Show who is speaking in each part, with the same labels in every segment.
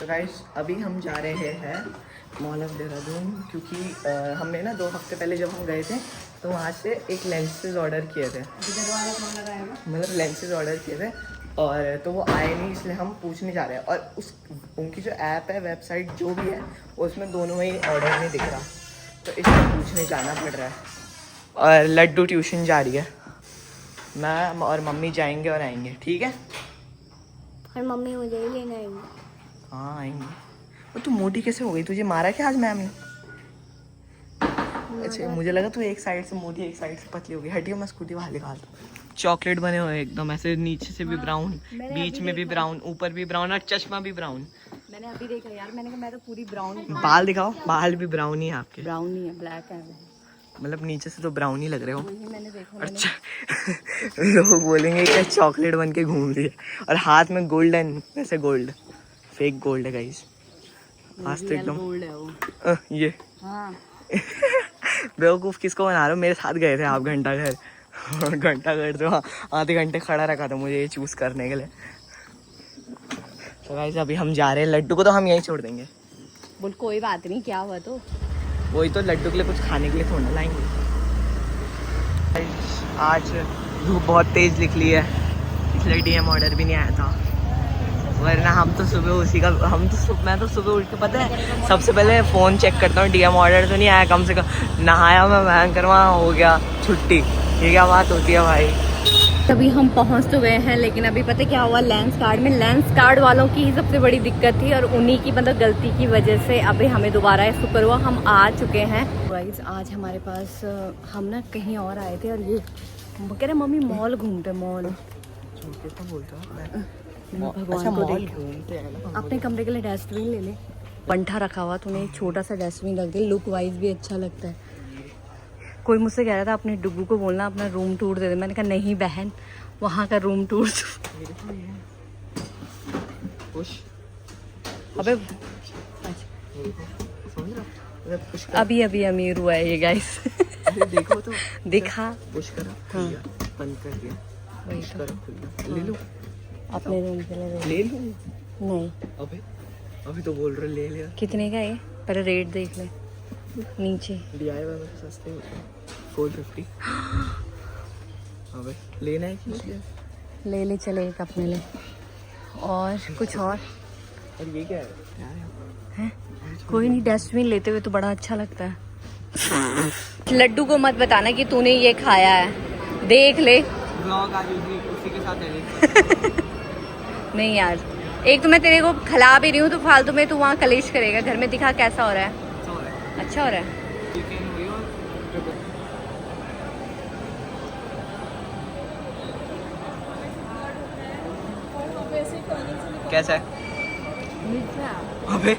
Speaker 1: तो गाइस अभी हम जा रहे हैं मॉल ऑफ देहरादून क्योंकि हमने ना 2 हफ्ते पहले जब हम गए थे तो वहाँ से एक लेंसेज ऑर्डर किए थे, मतलब लेंसेज ऑर्डर किए थे और तो वो आए नहीं, इसलिए हम पूछने जा रहे हैं। और उस उनकी जो ऐप है, वेबसाइट जो भी है, उसमें दोनों में ही ऑर्डर नहीं दिख रहा, तो इसलिए पूछने जाना पड़ रहा है। और लड्डू ट्यूशन जा रही है, मैं और मम्मी जाएंगे और आएंगे, ठीक है।
Speaker 2: और मम्मी मुझे ही लेना आएंगी।
Speaker 1: हाँ आएंगे। वो तू मोटी कैसे हो गई, तुझे मारा क्या आज मैम ने? अच्छा मुझे लगा तू एक साइड से मोटी एक साइड से पतली हो गई। हटियो, मैं स्कूटी बाहर निकाल दूँ। चॉकलेट बने हुए एकदम ऐसे, नीचे से भी ब्राउन, बीच में भी ब्राउन, ऊपर भी ब्राउन और चश्मा भी ब्राउन।
Speaker 2: मैंने अभी देखा यार, मैंने कहा मैं तो पूरी ब्राउन।
Speaker 1: बाल दिखाओ, बाल भी ब्राउन ही है आपके।
Speaker 2: ब्राउन नहीं है, ब्लैक है।
Speaker 1: मतलब नीचे से तो ब्राउन ही लग रहे हो।
Speaker 2: मैंने देखा।
Speaker 1: अच्छा लोग बोलेंगे क्या चॉकलेट बन के घूम रही है, और हाथ में गोल्डन, वैसे गोल्ड फेक गोल्ड है गाइस, आज तो एकदम
Speaker 2: गोल्ड है वो।
Speaker 1: ये
Speaker 2: हाँ।
Speaker 1: बेवकूफ़ किसको बना रहे हो? मेरे साथ गए थे आप घंटा घर, घंटा घर तो वहाँ आधे घंटे खड़ा रखा था मुझे ये चूज़ करने के लिए। तो गाइस अभी हम जा रहे हैं, लड्डू को तो हम यहीं छोड़ देंगे।
Speaker 2: बोल कोई बात नहीं, क्या हुआ तो।
Speaker 1: वही तो, लड्डू के लिए कुछ खाने के लिए थोड़ा लाएंगे। आज धूप बहुत तेज़ निकली है, इसलिए डीएम ऑर्डर भी नहीं आया था, वरना हम तो सुबह उसी का मैं तो सुबह उठ के पता है सबसे पहले फ़ोन चेक करता हूँ, डीएम ऑर्डर तो नहीं आया, कम से कम नहाया मैं भयंकर, वहाँ हो गया छुट्टी। ये क्या बात होती है भाई।
Speaker 2: तभी हम पहुंच तो गए हैं, लेकिन अभी पता क्या हुआ, लेंस कार्ड वालों की ही सबसे बड़ी दिक्कत थी और उन्हीं की मतलब गलती की वजह से अभी हमें दोबारा शुक्र हुआ हम आ चुके हैं। गाइस आज हमारे पास हम ना कहीं और आए थे और ये कह रहे मम्मी मॉल घूमते, मॉल भगवान को देख। अपने कमरे के लिए डस्टबिन ले ले, पंठा रखा हुआ तूने, एक छोटा सा डस्टबिन रख दे, लुक वाइज भी अच्छा लगता है। कोई मुझसे कह रहा था अपने डुगू को बोलना अपना रूम टूर दे दे, मैंने कहा नहीं बहन, वहाँ का रूम टूर अबे अभी अभी अमीर हुआ है ये गाइस।
Speaker 1: देखो तो
Speaker 2: दिखा
Speaker 1: पुश करो,
Speaker 2: हाँ।
Speaker 1: बंद कर दिया,
Speaker 2: वही
Speaker 1: पुश
Speaker 2: तो।
Speaker 1: करो, खुल गया। ले लो
Speaker 2: अपने रूम के लिए
Speaker 1: ले लो।
Speaker 2: नहीं,
Speaker 1: अभी तो बोल रहे ले ले।
Speaker 2: कितने का है पहले रेट देख ले नीचे।
Speaker 1: DIY में सस्ते होते हैं, 450। अबे लेना है कि
Speaker 2: ले ले, चले एक अपने लिए और कुछ और
Speaker 1: ये क्या है?
Speaker 2: कोई नहीं, डस्टबिन लेते हुए तो बड़ा अच्छा लगता है। लड्डू को मत बताना कि तूने ये खाया है, देख ले।
Speaker 1: ब्लॉग आज उसी के साथ एडिट
Speaker 2: नहीं यार, एक तो मैं तेरे को खिला भी रही हूँ तो फालतू में तू वहाँ कलेश करेगा। घर में दिखा कैसा हो रहा है, अच्छा हो रहा है।
Speaker 1: कैसा है? अबे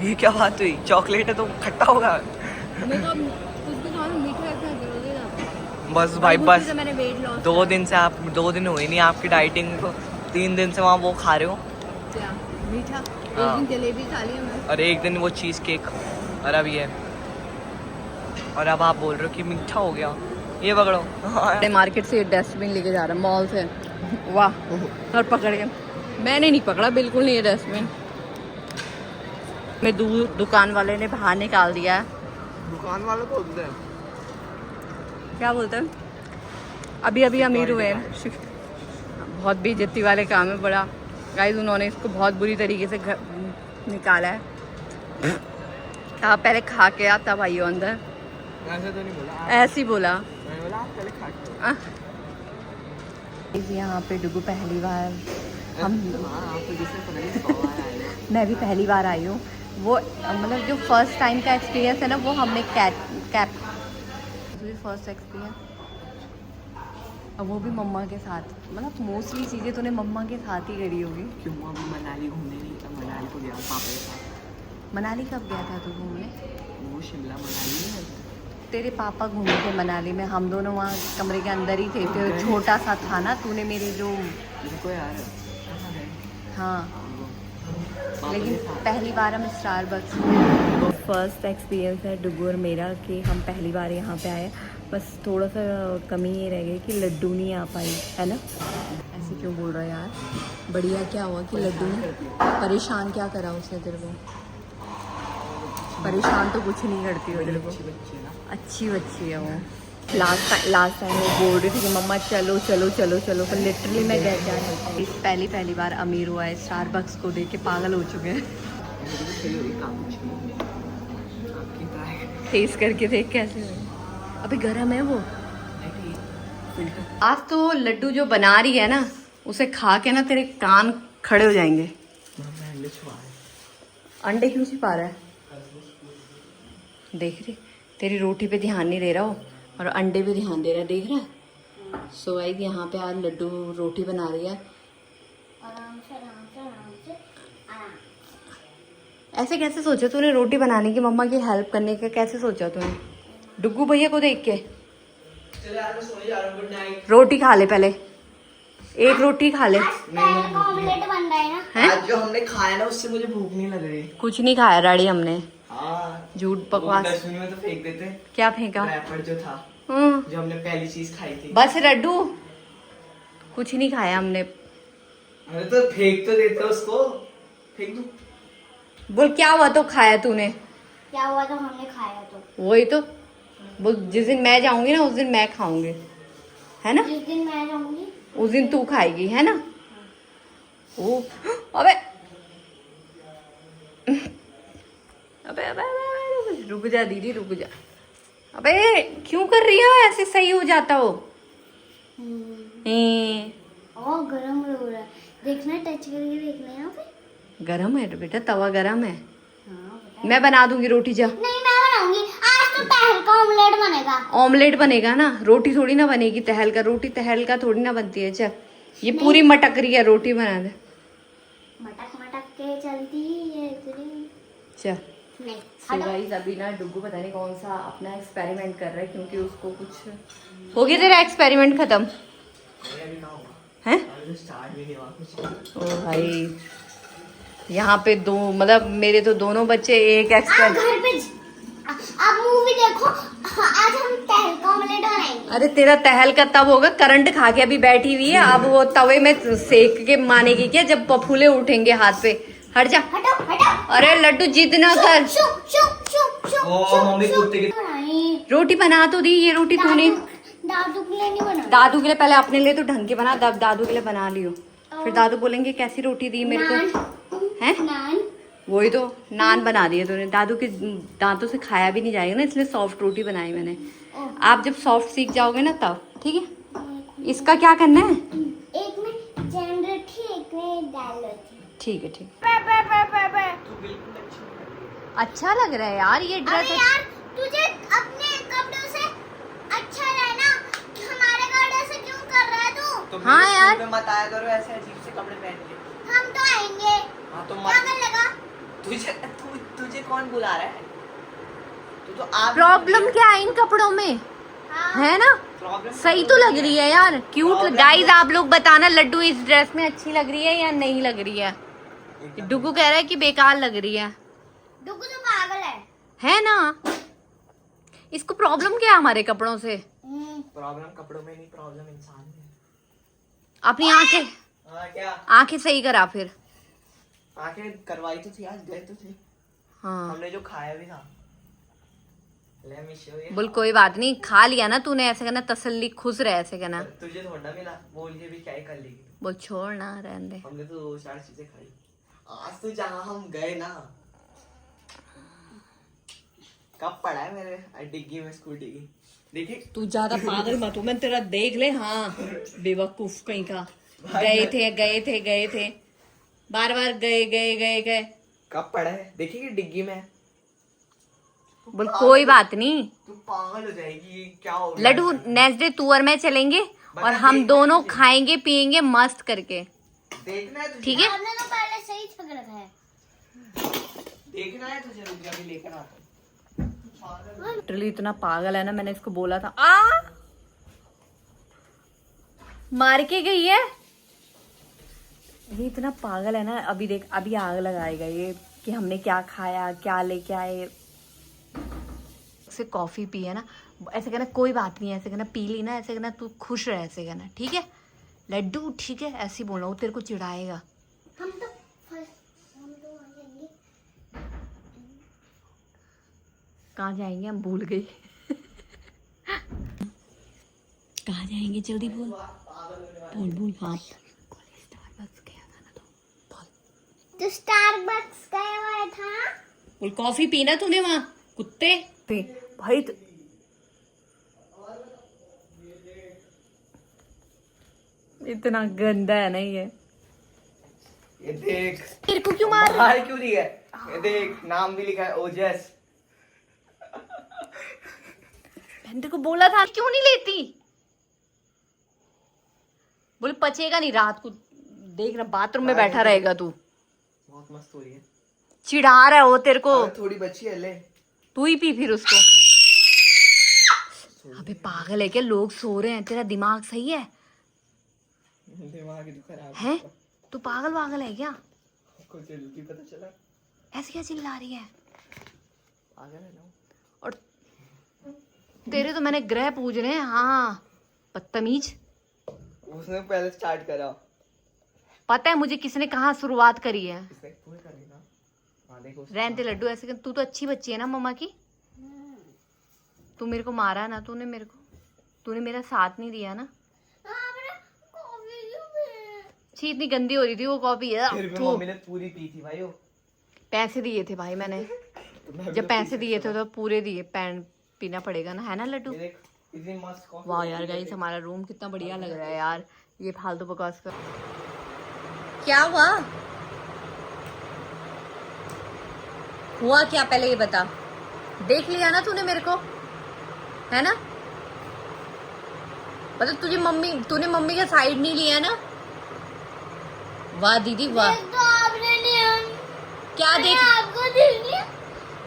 Speaker 1: ये क्या बात हुई, चॉकलेट है तो खट्टा होगा। बस भाई बस,
Speaker 2: मैंने वेट लॉस
Speaker 1: 2 दिन से आप 2 दिन हुए नहीं आपकी डाइटिंग को, 3 दिन से वहाँ वो खा रहे हो
Speaker 2: क्या मीठा।
Speaker 1: हाँ।
Speaker 2: एक दिन जलेबी खा ली मैं,
Speaker 1: और एक दिन वो चीज़ केक, और अब ये, और अब आप बोल रहे हो कि मीठा हो गया। ये पकड़ो।
Speaker 2: मार्केट से डस्टबिन लेके जा रहा है, मॉल से। वाह, और पकड़ के मैंने नहीं पकड़ा बिल्कुल नहीं ये डस्टबिन, मैं दुकान वाले ने बाहर निकाल दिया है।
Speaker 1: दुकान वाले को बोलते हैं
Speaker 2: क्या बोलते हैं, अभी अभी अमीर हुए हैं। बहुत बेइज्जती वाले काम है बड़ा गाइस, उन्होंने इसको बहुत बुरी तरीके से निकाला है। आप पहले खा के आप तब आइयो अंदर।
Speaker 1: ऐसे तो नहीं बोला,
Speaker 2: ऐसे ही बोला।
Speaker 1: मैंने बोला आप पहले खा के।
Speaker 2: यहाँ पे डुगू पहली बार, हम
Speaker 1: आप तो जिसने पता नहीं 100 बार आए हो।
Speaker 2: मैं भी पहली बार आई हूँ। वो मतलब जो फर्स्ट टाइम का एक्सपीरियंस है ना, वो हमने कैप फर्स्ट एक्सपीरियंस, अब वो भी मम्मा के साथ। मतलब मोस्टली चीज़ें तूने मम्मा के साथ ही करी होगी।
Speaker 1: क्यों हम मनाली घूमने नहीं था, मनाली को गया पापा के साथ।
Speaker 2: मनाली कब गया था तू घूमने?
Speaker 1: वो शिमला मनाली नहीं है।
Speaker 2: तेरे पापा घूमे थे मनाली में, हम दोनों वहाँ कमरे के अंदर ही थे, तो छोटा सा था ना। तूने मेरे जो
Speaker 1: देखो यार,
Speaker 2: हाँ, लेकिन पहली बार हम स्टारबक्स, फर्स्ट एक्सपीरियंस है डुगू और मेरा कि हम पहली बार यहाँ पे आए। बस थोड़ा सा कमी ये रह गई कि लड्डू नहीं आ पाई, है ना। ऐसे क्यों बोल रहा है यार, बढ़िया क्या हुआ कि लड्डू ने परेशान क्या करा उसने तेरे को? परेशान तो कुछ नहीं करती हो तेरे को, अच्छी बच्ची है वो। लास्ट टाइम वो बोल रही थी कि मम्मा चलो चलो चलो चलो, पर लिटरली मैं गया क्या नहीं। पहली बार अमीर हुआ है, स्टारबक्स को देख के पागल हो चुके हैं। टेस्ट करके देख कैसे है। अभी गर्म है वो। आज तो लड्डू जो बना रही है ना, उसे खा के ना तेरे कान खड़े हो जाएंगे। अंडे क्यों छिपा रहा है? देख रही तेरी रोटी पे ध्यान नहीं दे रहा हो और अंडे पे ध्यान दे रहा है, देख रहा है। सो गाइस यहाँ पे आज लड्डू रोटी बना रही है।
Speaker 3: आराम से आराम।
Speaker 2: ऐसे कैसे सोचा तूने रोटी बनाने की, मम्मा की हेल्प करने का कैसे सोचा तूने? डुग्गू भैया को देख के। रोटी खा ले पहले, एक रोटी खा ले।
Speaker 3: ऑमलेट बन रहा है ना।
Speaker 2: हैं?
Speaker 1: आज जो हमने खाया ना उससे मुझे भूख नहीं लग रही।
Speaker 2: कुछ नहीं खाया डैडी हमने।
Speaker 1: हाँ,
Speaker 2: झूठ
Speaker 1: वो
Speaker 2: बकवास।
Speaker 1: डस्टबिन में तो फेंक देते।
Speaker 2: क्या फेंका?
Speaker 1: रैपर जो था,
Speaker 2: हम्म,
Speaker 1: जो हमने पहली चीज खाई थी।
Speaker 2: बस लड्डू, कुछ नहीं खाया हमने।
Speaker 1: अरे तो फेंक तो देते उसको, फेंक दो।
Speaker 2: बोल क्या हुआ तो खाया तूने?
Speaker 3: क्या हुआ तो हमने खाया तो।
Speaker 2: वही तो बोल, जिस दिन मैं जाऊंगी ना उस दिन मैं खाऊंगी, है ना?
Speaker 3: जिस दिन मैं जाऊंगी
Speaker 2: उस दिन तू खाएगी, है ना? ओ अबे अबे अबे अबे, रुक जा दीदी रुक जा। अबे क्यों कर रही हो ऐसे? सही हो जाता हो।
Speaker 3: और गरम हो रहा है, देखना टच करके देखना यहाँ पे।
Speaker 2: गरम है बेटा, तवा गरम है।
Speaker 3: हाँ, पता
Speaker 2: मैं बना दूंगी रोटी जा।
Speaker 3: नहीं मैं बनाऊंगी आज तो तहल का ऑमलेट बनेगा।
Speaker 2: ऑमलेट बनेगा ना, रोटी थोड़ी ना बनेगी। तहल का रोटी तहल का थोड़ी ना बनती है। चल ये पूरी मटक रही है, रोटी बना दे।
Speaker 3: मटक मटक के चलती है तेरी।
Speaker 2: चल
Speaker 3: नहीं
Speaker 2: So guys, अभी ना डुग्गू पता नहीं कौन सा अपना एक्सपेरिमेंट कर रहा है, क्योंकि उसको कुछ हो गया। तेरा एक्सपेरिमेंट खत्म
Speaker 1: अभी कहाँ हुआ?
Speaker 2: है?
Speaker 1: अभी तो स्टार्ट भी नहीं हुआ कुछ।
Speaker 2: ओ भाई, यहाँ पे दो मतलब मेरे तो दोनों बच्चे एक
Speaker 3: आप
Speaker 2: एक्सपेरिमेंट।
Speaker 3: घर पे आप मूवी देखो। आज हम तहल का ऑमलेट बनाएंगे।
Speaker 2: अरे तेरा तहल का तब होगा, करंट खा के अभी बैठी हुई है। अब वो तवे में सेक के मानेगी क्या जब पफूले उठेंगे हाथ पे? हट जा।
Speaker 3: हटो हटो।
Speaker 2: अरे लड्डू जिद ना कर।
Speaker 3: शु शु शु शु
Speaker 1: ओ मम्मी कुत्ते की
Speaker 3: बनाई।
Speaker 2: रोटी बना तो दी, ये रोटी तूने।
Speaker 3: दादू के लिए नहीं बना।
Speaker 2: दादू के लिए पहले अपने लिए तो ढंग के बना, तब दादू के लिए बना लियो। फिर दादू बोलेंगे कैसी रोटी दी मेरे को, हैं?
Speaker 3: नान
Speaker 2: वही तो नान बना दिए तूने। दादू के दांतों से खाया भी नहीं जाएगा ना, इसलिए सॉफ्ट रोटी बनाई मैंने। आप जब सॉफ्ट सीख जाओगे ना तब, ठीक है? इसका क्या करना है?
Speaker 3: एक में जनरल थी, एक में दाल थी।
Speaker 2: ठीक है ठीक।
Speaker 1: तू बिल्कुल अच्छी नहीं है।
Speaker 2: अच्छा लग रहा है यार ये
Speaker 3: अबे
Speaker 2: ड्रेस।
Speaker 3: यार तुझे अपने कपड़ों से अच्छा रहना, हमारे कपड़े से क्यों कर रहा है तू?
Speaker 1: तो
Speaker 2: हाँ
Speaker 1: मेरे
Speaker 2: यार।
Speaker 1: स्कूल में मत आया करो ऐसे अजीब से कपड़े पहन के।
Speaker 3: हम तो आएंगे।
Speaker 1: हाँ तो
Speaker 3: क्या
Speaker 1: मत।
Speaker 3: कर लगा?
Speaker 1: तुझे कौन बुला रहा है? तू तो आप।
Speaker 2: प्रॉब्लम क्या है इन कपड़ों में,
Speaker 3: हाँ
Speaker 2: है ना?
Speaker 1: प्रॉब्लम
Speaker 2: सही तो लग रही है यार, क्यूट।
Speaker 1: Problem
Speaker 2: गाइस
Speaker 1: है।
Speaker 2: आप लोग बताना लड्डू इस ड्रेस में अच्छी लग रही है या नहीं लग रही है? डुगू कह रहा है कि बेकार लग रही है
Speaker 3: डुगू तो पागल
Speaker 2: है ना? इसको प्रॉब्लम क्या है हमारे कपड़ों से?
Speaker 1: प्रॉब्लम कपड़ों में नहीं, प्रॉब्लम इंसान में।
Speaker 2: अपनी आंखें
Speaker 1: हाँ क्या?
Speaker 2: आंखें सही करा फिर।
Speaker 1: आंखें करवाई तो थी, आज गए तो थे।
Speaker 2: हाँ
Speaker 1: हमने जो खाया भी था। Let me show you.
Speaker 2: बोल कोई बात नहीं, खा लिया ना तूने, ऐसे कहना तसल्ली, खुश रहे ऐसे कहना।
Speaker 1: तुझे थोड़ा मिला, बोल के भी क्या ही कर लेगी।
Speaker 2: बोल छोड़ ना, रहने दे।
Speaker 1: हमने तो 2-4 चीजें खाई। आज तो जहाँ हम गए ना, कब पड़ा है मेरे डिग्गी में स्कूटी की, देखे?
Speaker 2: तू ज्यादा पागल मत हो, मैं तेरा देख ले। हाँ बेवकूफ कहीं का। गए थे बार बार गए।
Speaker 1: कब पड़ा है देखिए डिग्गी में।
Speaker 2: बोल कोई बात नहीं,
Speaker 1: तू पागल हो जाएगी, क्या हो गया?
Speaker 2: लड्डू नेक्स्ट डे तू और मैं चलेंगे और हम
Speaker 1: देखना
Speaker 2: दोनों
Speaker 1: तुझे।
Speaker 2: खाएंगे पिएंगे मस्त करके,
Speaker 1: देखना है तुझे।
Speaker 2: ठीक है?
Speaker 3: आपने तो पहले से ही छक रखा है।
Speaker 1: देखना है तुझे, रुक जा भी लेकर आता हूँ।
Speaker 2: लिटरली इतना पागल है ना, मैंने इसको बोला था। आ मार के गई है ये, इतना पागल है ना। अभी देख, अभी आग लगाएगा ये कि हमने क्या खाया, क्या लेके आए। से कॉफी पी है ना, ऐसे कहना कोई बात नहीं, ऐसे कहना पी ली ना, ऐसे कहना तू खुश रह, ऐसे कहना ठीक है? लड्डू ठीक है, ऐसे ही बोलना, वो तेरे को चिढ़ाएगा।
Speaker 3: हम तो वहाँ जाएंगे।
Speaker 2: कहाँ जाएंगे हम, भूल गई। कहाँ जाएंगे, जल्दी बोल बोल बोल। हाँ स्टारबक्स गया था ना, तो बोल।
Speaker 3: तो स्टारबक्स गया हुआ था।
Speaker 2: बोल कॉफी पीना तूने वहाँ, कुत्ते भाई। तो इतना गंदा है ना ये
Speaker 1: देख
Speaker 2: तेरे को क्यों मार रहा
Speaker 1: बाहर क्यों दिया है? ये देख नाम भी लिखा है ओजस।
Speaker 2: मैंने तेरे को बोला था क्यों नहीं लेती। बोले पचेगा नहीं रात को, देख ना बाथरूम में बैठा रहेगा तू।
Speaker 1: बहुत मस्त हो रही है।
Speaker 2: चिढ़ा रहा है वो तेरे को।
Speaker 1: अरे थोड़ी बची है, ले।
Speaker 2: तू ही पी फिर उसको। अबे पागल है क्या, लोग सो रहे हैं, तेरा दिमाग सही है?
Speaker 1: दिमाग तो खराब
Speaker 2: है तू पागल है क्या?
Speaker 1: को जल्दी पता चला।
Speaker 2: ऐसे क्या चिल्ला रही है?
Speaker 1: पागल है ना।
Speaker 2: और तेरे तो मैंने ग्रह पूजने हैं। हाँ बदतमीज।
Speaker 1: उसने पहले स्टार्ट करा।
Speaker 2: पता है मुझे किसने कहाँ शुरुआत करी है।
Speaker 1: इसने पूरे कर लेना। हाँ देखो
Speaker 2: रहते लड्डू ऐसे तू तो अच्छी बच्ची है ना मम्मा की। तू मेरे को मारा ना, तूने मेरा साथ नहीं दिया ना। छी इतनी गंदी हो रही थी वो कॉफी है।
Speaker 1: फिर भी
Speaker 2: तो
Speaker 1: मम्मी ने पूरी पी थी भाई वो।
Speaker 2: पैसे दिए थे भाई मैंने। जब पैसे दिए थे तो पूरे दिए, पैन पीना पड़ेगा ना, है ना लड्डू?
Speaker 1: ये देख इतनी मस्त कॉफी।
Speaker 2: वाह यार गाइस हमारा रूम कितना बढ़िया लग रहा है यार। ये फालतू बकवास कर। क्या हुआ क्या पहले ये बता। देख लिया ना तूने मेरे को, है ना? मतलब तूने मम्मी का साइड नहीं लिया ना। वाह दीदी वाह।
Speaker 3: तो आपने लिया।
Speaker 2: क्या देख,
Speaker 3: आपको दिल लिया।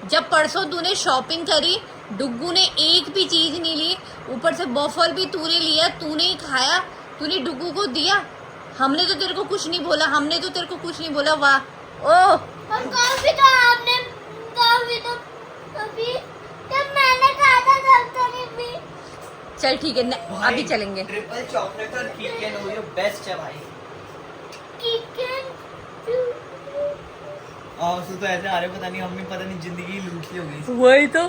Speaker 2: जब परसों तूने शॉपिंग करी, डुग्गू ने एक भी चीज नहीं ली, ऊपर से बफर भी तूने लिया, तूने ही खाया, तूने डुग्गू को दिया। हमने तो तेरे को कुछ नहीं बोला। वाह ओ
Speaker 3: और कॉफी तो आपने, कॉफी तो अभी जब मैंने खाया था तब तो नहीं पी।
Speaker 2: चल ठीक है अभी चलेंगे।
Speaker 1: ट्रिपल चॉकलेट और किटकैट ओरियो बेस्ट है भाई। उसको तो ऐसे आ रहे पता नहीं, हमने पता नहीं जिंदगी लूट ली होगी।
Speaker 2: वही तो।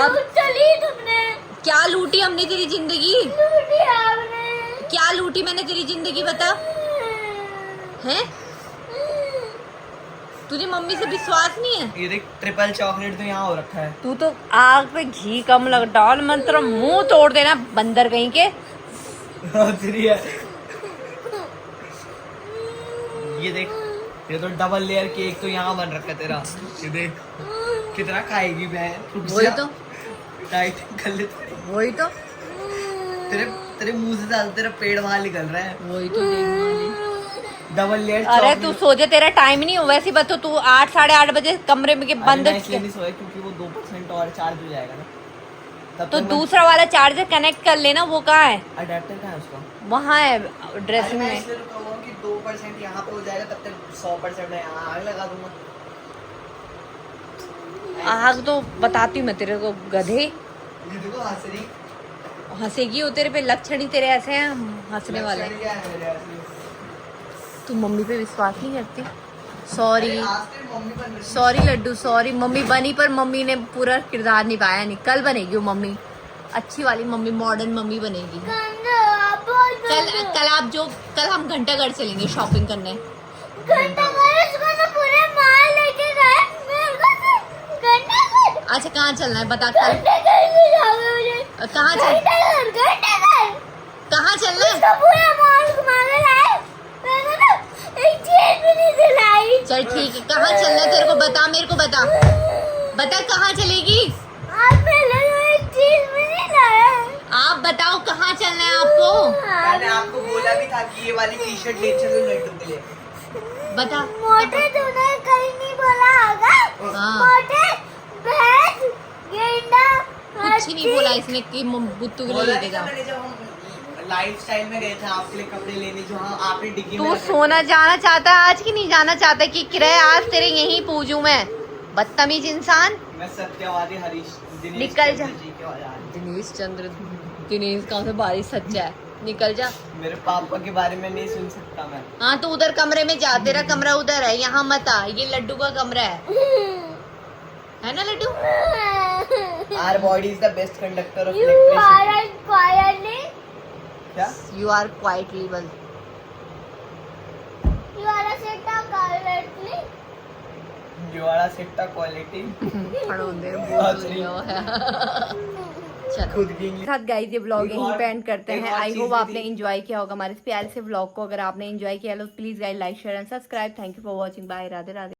Speaker 3: अब चली तुमने।
Speaker 2: क्या लूटी हमने तेरी जिंदगी?
Speaker 3: लूटी आपने।
Speaker 2: क्या लूटी मैंने तेरी जिंदगी बता? हैं? तुझे मम्मी से विश्वास नहीं है?
Speaker 1: ये देख ट्रिपल चॉकलेट तो यहाँ हो रखा है।
Speaker 2: तू तो आग पे घी कम लग डाल, मंत्र मुंह तोड़ देना बंदर कहीं के।
Speaker 1: ये देख, ये तो डबल लेयर केक तो यहाँ बन रखा है तेरा। ये देख कितना खाएगी बहन।
Speaker 2: वही तो।
Speaker 1: टाइट कर ले।
Speaker 2: वही तो।
Speaker 1: तेरे मुंह से ज्यादा तेरा पेड़ बाहर निकल रहा है।
Speaker 2: वही तो
Speaker 1: डबल लेयर।
Speaker 2: अरे तू सोचे तेरा टाइम नहीं हो वैसी बात तो तू 8 साढ़े 8 बजे कमरे में के बंद।
Speaker 1: इसलिए नहीं सोया क्योंकि वो 2% और चार्ज हो जाएगा ना। तब
Speaker 2: तो दूसरा वाला चार्जर कनेक्ट कर लेना। वो कहाँ है?
Speaker 1: अडेप्टर कहाँ है उसका?
Speaker 2: वहाँ है ड्रेसिंग में।
Speaker 1: इसलिए रुका हुआ हूँ कि 2% यहाँ पे हो जाएगा, तब तक 100% मैं यहाँ आग लगा दूंगा।
Speaker 2: आग तो बताती हूँ मैं तेरे को गधे।
Speaker 1: ये देखो हंस रही।
Speaker 2: हंसेगी वो तेरे पे, लक्षण ही तेरे ऐसे हैं हंसने वाले।
Speaker 1: लक्षण क्या है मेरे ऐसे?
Speaker 2: तू मम्मी पे विश्वास नहीं करती? सॉरी
Speaker 1: आज तेरी मम्मी बन रही।
Speaker 2: Sorry Laddu sorry. मम्मी बनी पर मम्मी ने पूरा किरदार निभाया नहीं। कल बनेगी वो मम्मी, अच्छी वाली मम्मी, मॉडर्न मम्मी बनेगी। कल हम घंटाघर चलेंगे शॉपिंग करने। अच्छा कहाँ चलना है बता। कहाँ चलना है? चल ठीक है, कहाँ चलना है तेरे को बता, मेरे को बता कहाँ चलेगी? आप बताओ कहाँ चलना है आपको?
Speaker 1: मैंने आपको बोला भी था कि ये वाली टी शर्ट ले चलो लड्डू के लिए।
Speaker 2: बता।
Speaker 3: मोटे तूने कहीं नहीं बोला होगा।
Speaker 2: हाँ।
Speaker 3: मोटे भैंस गेंडा
Speaker 2: कुछ नहीं बोला इसने कि बुत्तू के लिए
Speaker 1: बोला
Speaker 2: लेके
Speaker 1: नहीं था
Speaker 2: जाओ।
Speaker 1: मैंने, जब हम लाइफस्टाइल में गए थे आपके लिए कपड़े लेने, जो हाँ आपने डिग्गी में
Speaker 2: तू
Speaker 1: रखे थे।
Speaker 2: सोना जाना चाहता है आज की नहीं जाना चाहता कि किराया आज तेरे यहीं पूजू मैं? बदतमीज इंसान।
Speaker 1: मैं सत्यवादी हरीश दिनेश
Speaker 2: निकल जा।
Speaker 1: चंद्र जी के वाला।
Speaker 2: दिनेश कहाँ से बारिश सच्चा है? निकल जा।
Speaker 1: मेरे पापा के बारे में नहीं सुन सकता मैं।
Speaker 2: हाँ तो उधर कमरे में जा, तेरा कमरा उधर है, यहाँ मत आ, ये लड्डू का कमरा है ना Laddu?
Speaker 1: Our body is the best conductor of
Speaker 3: You
Speaker 1: electricity.
Speaker 3: are quietly.
Speaker 1: क्या?
Speaker 2: You are quietly well.
Speaker 3: You are a sit quietly.
Speaker 1: युवाड़ा सिट्टा क्वालिटी।
Speaker 2: खड़ोंदे
Speaker 1: बहुत सही।
Speaker 2: चलो
Speaker 1: खुद की इंग्लिश।
Speaker 2: साथ गाइस ये व्लॉग
Speaker 1: एक
Speaker 2: यहीं
Speaker 1: और-
Speaker 2: पे एंड करते
Speaker 1: एक
Speaker 2: हैं।
Speaker 1: और
Speaker 2: आई
Speaker 1: चीज़
Speaker 2: होप
Speaker 1: भी
Speaker 2: आपने
Speaker 1: थी।
Speaker 2: एंजॉय किया होगा हमारे इस प्यारे से व्लॉग को। अगर आपने एंजॉय किया तो please guys like share and subscribe. Thank you for watching. Bye, Radhe Radhe.